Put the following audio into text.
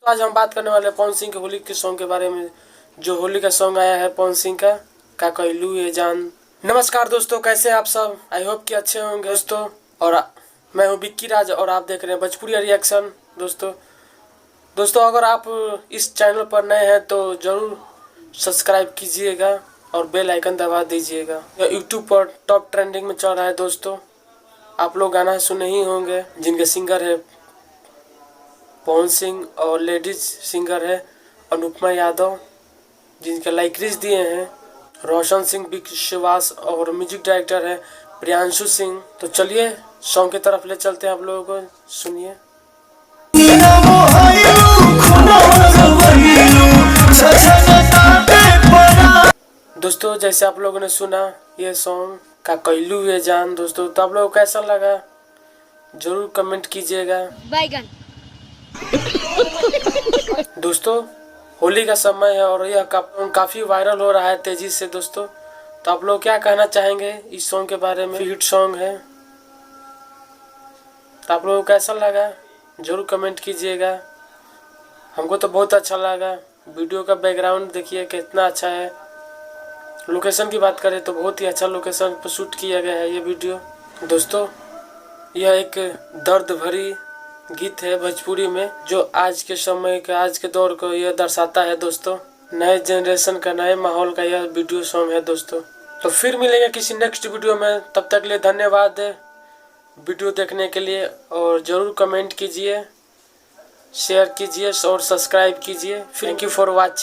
तो आज हम बात करने वाले हैं पवन सिंह के होली के सॉन्ग के बारे में। जो होली का सॉन्ग आया है पवन सिंह का कहलू ये जान। नमस्कार दोस्तों, कैसे हैं आप सब? आई होप कि अच्छे होंगे दोस्तों। और मैं हूं विक्की राज और आप देख रहे हैं भोजपुरी रिएक्शन। दोस्तों अगर आप इस चैनल पर नए हैं तो ज़रूर सब्सक्राइब कीजिएगा और बेल आइकन दबा दीजिएगा। यह यूट्यूब पर टॉप ट्रेंडिंग में चल रहा है दोस्तों। आप लोग गाना सुने ही होंगे, जिनके सिंगर है पवन सिंह और लेडीज सिंगर है अनुपमा यादव, जिनके लाइक्स दिए हैं रोशन सिंह विश्वास और म्यूजिक डायरेक्टर है प्रियांशु सिंह। तो चलिए सॉन्ग की तरफ ले चलते हैं, आप लोगों को सुनिए। दोस्तों जैसे आप लोगों ने सुना ये सॉन्ग का कहलू ये जान दोस्तों, तो आप लोगों को कैसा लगा जरूर कमेंट कीजिएगा। दोस्तों होली का समय है और यह काफी वायरल हो रहा है तेजी से दोस्तों। तो आप लोग क्या कहना चाहेंगे इस सॉन्ग के बारे में? हिट सॉन्ग है, तो आप लोगों को कैसा लगा जरूर कमेंट कीजिएगा। हमको तो बहुत अच्छा लगा। वीडियो का बैकग्राउंड देखिए कितना अच्छा है। लोकेशन की बात करें तो बहुत ही अच्छा लोकेशन पर शूट किया गया है ये वीडियो। दोस्तों यह एक दर्द भरी गीत है भोजपुरी में, जो आज के समय के आज के दौर को यह दर्शाता है दोस्तों। नए जनरेशन का नए माहौल का यह वीडियो सॉन्ग है दोस्तों। तो फिर मिलेंगे किसी नेक्स्ट वीडियो में, तब तक के लिए धन्यवाद वीडियो देखने के लिए। और ज़रूर कमेंट कीजिए, शेयर कीजिए और सब्सक्राइब कीजिए। Thank you for watching.